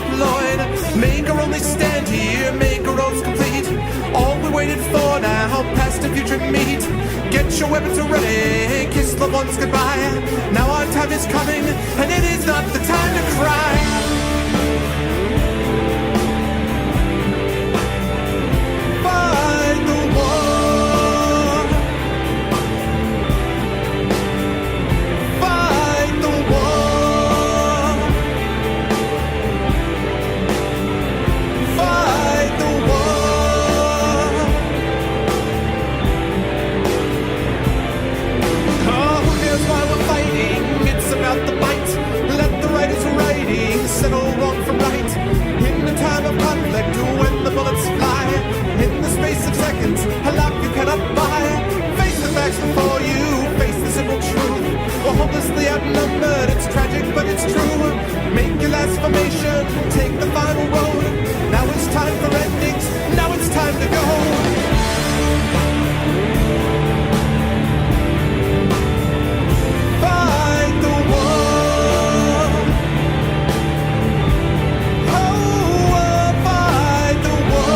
deployed. Make our only stand here, make our roads complete. All we waited for now, past and future meet. Get your weapons ready, kiss the ones goodbye. Now our time is coming, and it is not the time to cry. Fight the war. Fight the war. Fight the war. Oh, here's why we're fighting. It's about the bite. Let the writers writing settle wrong from right. In the time of conflict, when the bullets fly, in the space of seconds, a life you cannot buy. Face the facts before you, face the simple truth. We're hopelessly outnumbered, it's tragic but it's true. Make your last formation, take the final road. Now it's time for endings, now it's time to go. Fight the war. Oh, fight the war.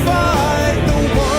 Fight the war.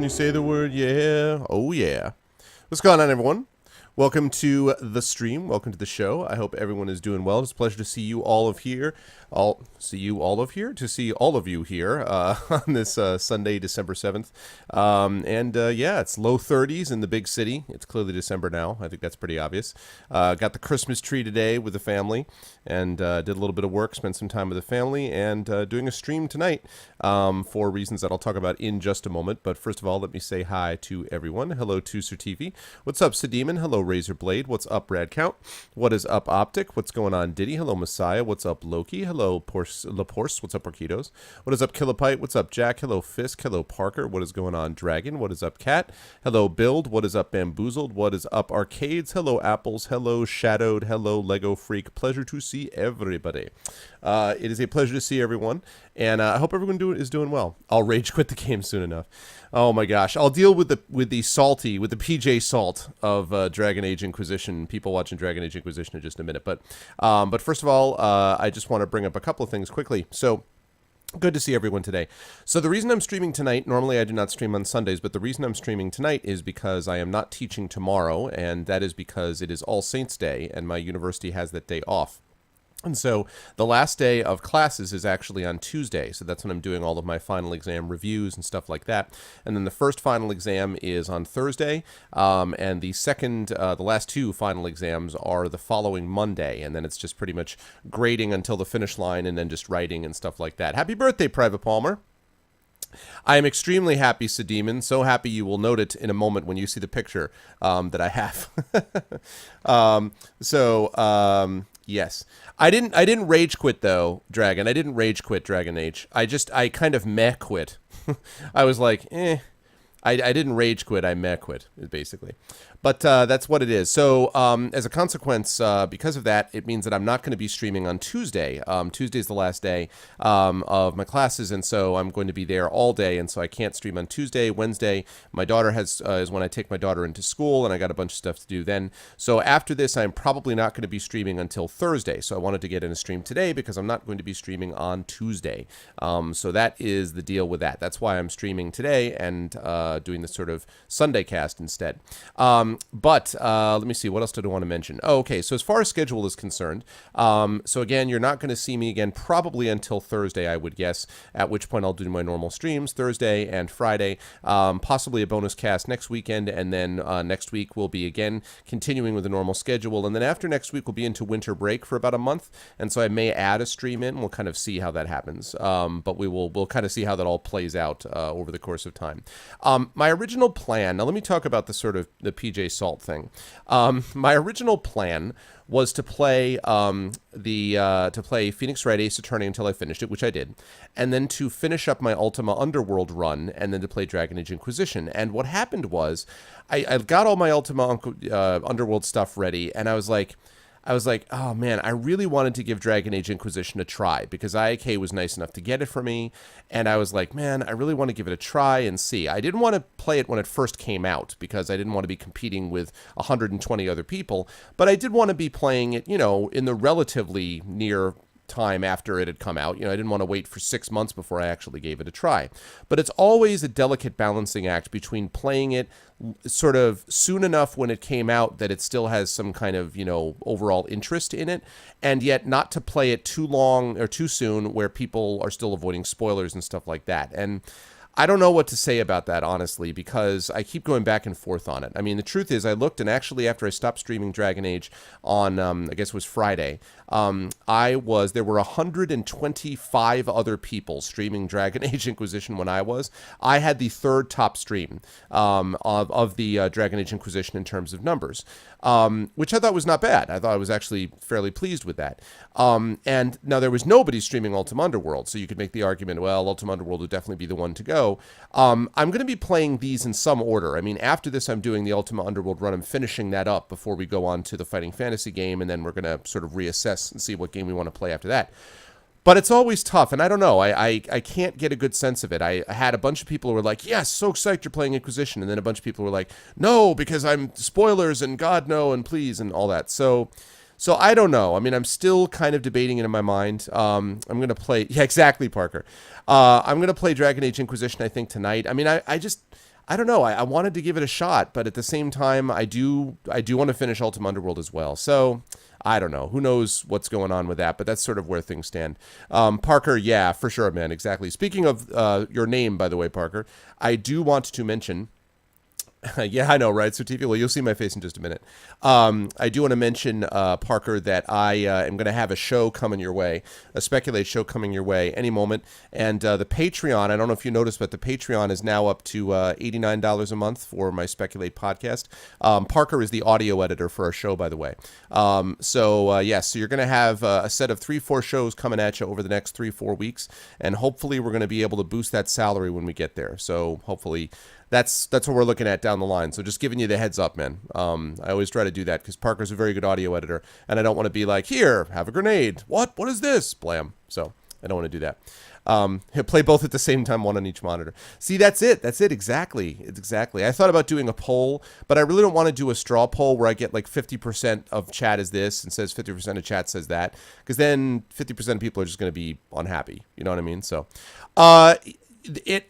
Say the word yeah. Oh yeah. What's going on, everyone? Welcome to the stream. Welcome to the show. I hope everyone is doing well. It's a pleasure to see you all of here. To see all of you here on this Sunday, December 7th. Yeah, it's low 30s in the big city. It's clearly December now. I think that's pretty obvious. Got the Christmas tree today with the family and did a little bit of work, spent some time with the family, and doing a stream tonight for reasons that I'll talk about in just a moment. But first of all, let me say hi to everyone. Hello to Sir TV. What's up, Sedemon? Hello, Razorblade. What's up, Radcount? What is up, Optic? What's going on, Diddy? Hello, Messiah. What's up, Loki? Hello, Laporce. What's up, Porquitos? What is up, Kilopite? What's up, Jack? Hello, Fisk. Hello, Parker. What is going on, Dragon? What is up, Cat? Hello, Build. What is up, Bamboozled? What is up, Arcades? Hello, Apples. Hello, Shadowed. Hello, Lego Freak. Pleasure to see everybody. It is a pleasure to see everyone, and I hope everyone is doing well. I'll rage quit the game soon enough. Oh my gosh, I'll deal with the PJ Salt of Dragon Age Inquisition. People watching Dragon Age Inquisition in just a minute, but first of all, I just want to bring up a couple of things quickly. So. Good to see everyone today. So the reason I'm streaming tonight, normally I do not stream on Sundays, but the reason I'm streaming tonight is because I am not teaching tomorrow, and that is because it is All Saints Day, and my university has that day off. And so the last day of classes is actually on Tuesday, so that's when I'm doing all of my final exam reviews and stuff like that. And then the first final exam is on Thursday, and the last two final exams are the following Monday, and then it's just pretty much grading until the finish line and then just writing and stuff like that. Happy birthday, Private Palmer. I am extremely happy, Sedemon. So happy you will note it in a moment when you see the picture that I have. Yes, I didn't rage quit though, Dragon. I didn't rage quit Dragon Age. I kind of meh quit. I was like, eh. I didn't rage quit. I meh quit, basically. But that's what it is. So as a consequence, because of that, it means that I'm not going to be streaming on Tuesday. Tuesday is the last day of my classes, and so I'm going to be there all day, and so I can't stream on Tuesday. Wednesday, my daughter is when I take my daughter into school, and I got a bunch of stuff to do then. So after this, I'm probably not going to be streaming until Thursday. So I wanted to get in a stream today because I'm not going to be streaming on Tuesday. So that is the deal with that. That's why I'm streaming today and doing this sort of Sunday cast instead. But let me see, what else did I want to mention? Oh, okay, so as far as schedule is concerned, so again, you're not going to see me again probably until Thursday, I would guess, at which point I'll do my normal streams Thursday and Friday, possibly a bonus cast next weekend, and then next week we'll be again continuing with the normal schedule, and then after next week we'll be into winter break for about a month, and so I may add a stream in. We'll kind of see how that happens, but we'll kind of see how that all plays out over the course of time. My original plan, now let me talk about the sort of the PJ Salt thing. My original plan was to play Phoenix Wright Ace Attorney until I finished it, which I did, and then to finish up my Ultima Underworld run, and then to play Dragon Age Inquisition. And what happened was, I got all my Ultima Underworld stuff ready, and I was like, oh man, I really wanted to give Dragon Age Inquisition a try because IAK was nice enough to get it for me. And I was like, man, I really want to give it a try and see. I didn't want to play it when it first came out because I didn't want to be competing with 120 other people. But I did want to be playing it, in the relatively near time after it had come out. I didn't want to wait for 6 months before I actually gave it a try. But it's always a delicate balancing act between playing it sort of soon enough when it came out that it still has some kind of, overall interest in it, and yet not to play it too long or too soon where people are still avoiding spoilers and stuff like that. And I don't know what to say about that, honestly, because I keep going back and forth on it. I mean, the truth is I looked, and actually after I stopped streaming Dragon Age on, I guess it was Friday, there were 125 other people streaming Dragon Age Inquisition when I was. I had the third top stream of the Dragon Age Inquisition in terms of numbers, which I thought was not bad. I thought I was actually fairly pleased with that. And now there was nobody streaming Ultima Underworld, so you could make the argument, well, Ultima Underworld would definitely be the one to go. I'm going to be playing these in some order. I mean, after this, I'm doing the Ultima Underworld run. I'm finishing that up before we go on to the Fighting Fantasy game, and then we're going to sort of reassess and see what game we want to play after that. But it's always tough, and I don't know. I can't get a good sense of it. I had a bunch of people who were like, yes, so psyched you're playing Inquisition, and then a bunch of people were like, no, because I'm spoilers, and God, no, and please, and all that. So I don't know. I mean, I'm still kind of debating it in my mind. I'm going to play... Yeah, exactly, Parker. I'm going to play Dragon Age Inquisition, I think, tonight. I mean, I don't know. I wanted to give it a shot, but at the same time, I do want to finish Ultima Underworld as well. So, I don't know. Who knows what's going on with that, but that's sort of where things stand. Parker, yeah, for sure, man, exactly. Speaking of your name, by the way, Parker, I do want to mention... Yeah, I know, right? So, TV, well, you'll see my face in just a minute. I do want to mention, Parker, that I am going to have a show coming your way, a Speculate show coming your way any moment. And the Patreon, I don't know if you noticed, but the Patreon is now up to $89 a month for my Speculate podcast. Parker is the audio editor for our show, by the way. So you're going to have a set of 3-4 shows coming at you over the next 3-4 weeks. And hopefully we're going to be able to boost that salary when we get there. So hopefully... That's what we're looking at down the line. So just giving you the heads up, man. I always try to do that because Parker's a very good audio editor, and I don't want to be like, here, have a grenade. What is this? Blam. So I don't want to do that. Play both at the same time, one on each monitor. See, that's it. Exactly. I thought about doing a poll, but I really don't want to do a straw poll where I get like 50% of chat is this and says 50% of chat says that, because then 50% of people are just going to be unhappy. You know what I mean? So,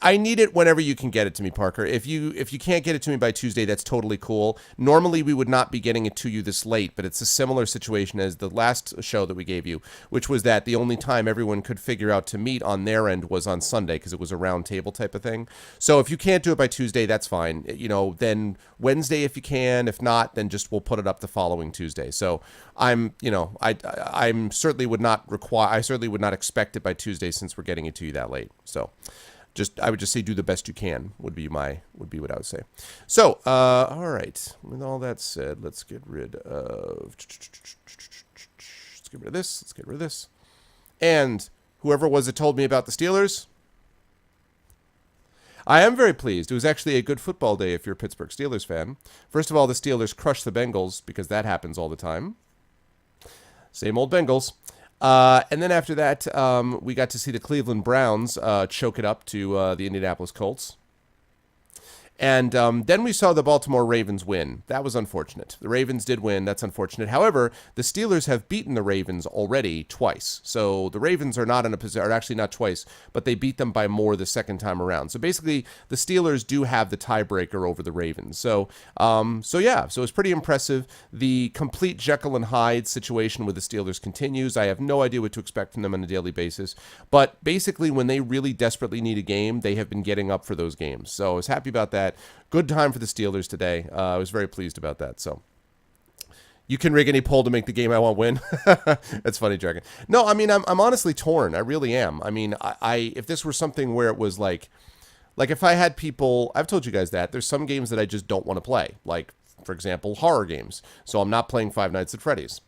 I need it whenever you can get it to me, Parker. If you can't get it to me by Tuesday, that's totally cool. Normally, we would not be getting it to you this late, but it's a similar situation as the last show that we gave you, which was that the only time everyone could figure out to meet on their end was on Sunday because it was a round table type of thing. So if you can't do it by Tuesday, that's fine. Then Wednesday if you can. If not, then just we'll put it up the following Tuesday. So I certainly would not expect it by Tuesday since we're getting it to you that late. So. I would just say do the best you can would be what I would say. So, all right. With all that said, let's get rid of this. Let's get rid of this. And whoever it was that told me about the Steelers, I am very pleased. It was actually a good football day if you're a Pittsburgh Steelers fan. First of all, the Steelers crushed the Bengals because that happens all the time. Same old Bengals. And then after that, we got to see the Cleveland Browns choke it up to the Indianapolis Colts. And then we saw the Baltimore Ravens win. That was unfortunate. The Ravens did win. That's unfortunate. However, the Steelers have beaten the Ravens already twice. So the Ravens are not in a position, or actually not twice, but they beat them by more the second time around. So basically, the Steelers do have the tiebreaker over the Ravens. So it's pretty impressive. The complete Jekyll and Hyde situation with the Steelers continues. I have no idea what to expect from them on a daily basis. But basically, when they really desperately need a game, they have been getting up for those games. So I was happy about that. Good time for the Steelers today. I was very pleased about that. So you can rig any poll to make the game I want win. That's funny, Dragon. No, I mean, I'm honestly torn. I really am. I mean, I if this were something where it was like if I had people, I've told you guys that there's some games that I just don't want to play. Like, for example, horror games. So I'm not playing Five Nights at Freddy's.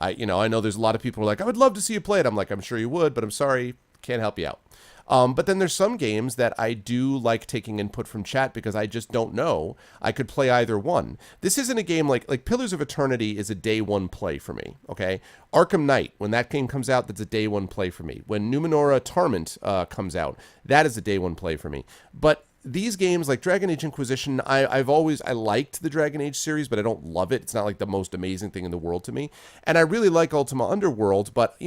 I know there's a lot of people who are like, I would love to see you play it. I'm like, I'm sure you would, but I'm sorry, can't help you out. But then there's some games that I do like taking input from chat because I just don't know. I could play either one. This isn't a game like Pillars of Eternity is a day one play for me, okay? Arkham Knight, when that game comes out, that's a day one play for me. When Numenora Torment comes out, that is a day one play for me. But these games like Dragon Age Inquisition, I liked the Dragon Age series, but I don't love it. It's not like the most amazing thing in the world to me. And I really like Ultima Underworld, but,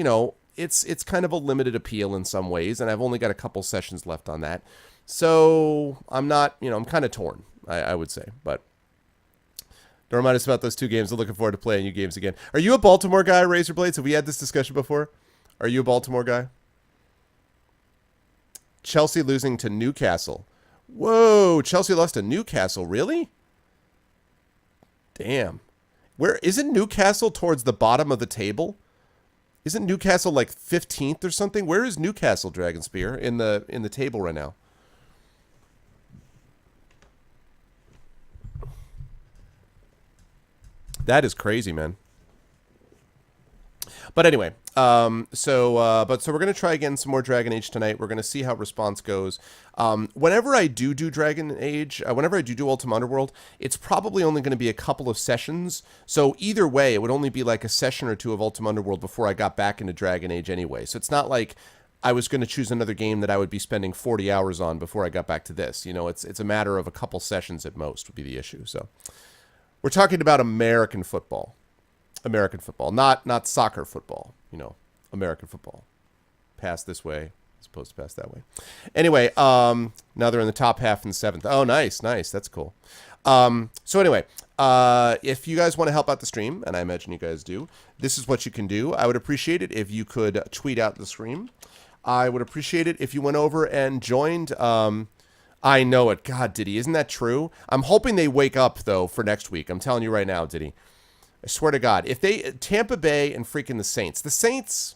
it's kind of a limited appeal in some ways, and I've only got a couple sessions left on that. So I'm not, I'm kind of torn, I would say. But don't remind us about those two games. I'm looking forward to playing new games again. Are you a Baltimore guy, Razorblades? Have we had this discussion before? Are you a Baltimore guy? Chelsea losing to Newcastle. Whoa, Chelsea lost to Newcastle, really? Damn. Where isn't Newcastle towards the bottom of the table? Isn't Newcastle like 15th or something? Where is Newcastle, Dragonspear, in the table right now? That is crazy, man. But anyway, so we're going to try again some more Dragon Age tonight. We're going to see how response goes. Whenever I do Dragon Age, whenever I do Ultima Underworld, it's probably only going to be a couple of sessions. So either way, it would only be like a session or two of Ultima Underworld before I got back into Dragon Age anyway. So it's not like I was going to choose another game that I would be spending 40 hours on before I got back to this. It's a matter of a couple sessions at most would be the issue. So we're talking about American football. American football, not soccer football, American football. Pass this way as opposed to pass that way. Anyway, now they're in the top half in the 7th. Oh, nice. That's cool. So anyway, if you guys want to help out the stream, and I imagine you guys do, this is what you can do. I would appreciate it if you could tweet out the stream. I would appreciate it if you went over and joined. I know it. God, Diddy, isn't that true? I'm hoping they wake up, though, for next week. I'm telling you right now, Diddy. I swear to God, if Tampa Bay and freaking the Saints,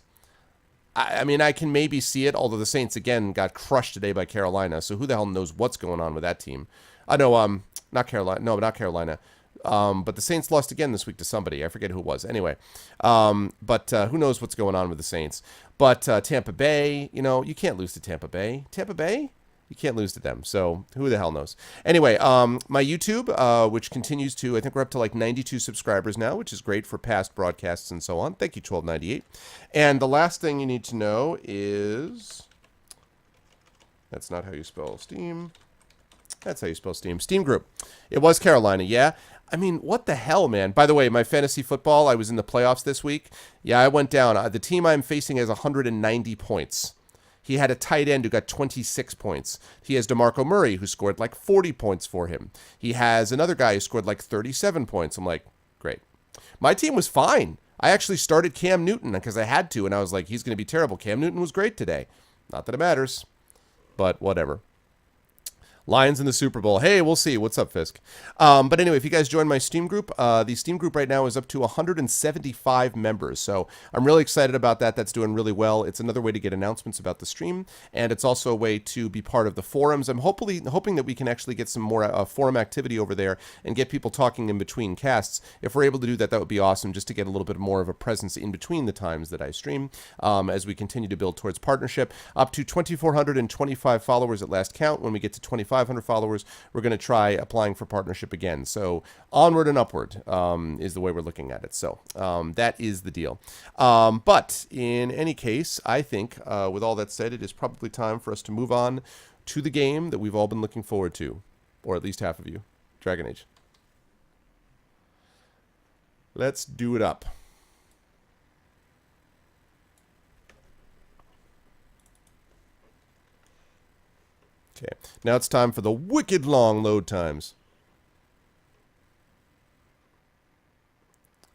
I mean, I can maybe see it, although the Saints, again, got crushed today by Carolina, so who the hell knows what's going on with that team. I know, not Carolina, but the Saints lost again this week to somebody. I forget who it was. Anyway, but who knows what's going on with the Saints. But Tampa Bay, you can't lose to Tampa Bay. Tampa Bay? You can't lose to them, so who the hell knows? Anyway, my YouTube, which continues to, I think we're up to like 92 subscribers now, which is great for past broadcasts and so on. Thank you, 1298. And the last thing you need to know is, that's not how you spell Steam. That's how you spell Steam. Steam Group. It was Carolina, yeah. I mean, what the hell, man? By the way, my fantasy football, I was in the playoffs this week. Yeah, I went down. The team I'm facing has 190 points. He had a tight end who got 26 points. He has DeMarco Murray, who scored like 40 points for him. He has another guy who scored like 37 points. I'm like, great. My team was fine. I actually started Cam Newton because I had to, and I was like, he's going to be terrible. Cam Newton was great today. Not that it matters, but whatever. Lions in the Super Bowl. Hey, we'll see. What's up, Fisk? But anyway, if you guys join my Steam group, the Steam group right now is up to 175 members. So I'm really excited about that. That's doing really well. It's another way to get announcements about the stream, and it's also a way to be part of the forums. I'm hoping that we can actually get some more forum activity over there and get people talking in between casts. If we're able to do that, that would be awesome, just to get a little bit more of a presence in between the times that I stream, as we continue to build towards partnership. Up to 2,425 followers at last count. When we get to 2,500 followers, we're going to try applying for partnership again. So onward and upward is the way we're looking at it. So that is the deal. But in any case, I think with all that said, it is probably time for us to move on to the game that we've all been looking forward to, or at least half of you, Dragon Age. Let's do it up. Okay, now it's time for the wicked long load times.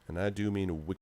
And I do mean wicked.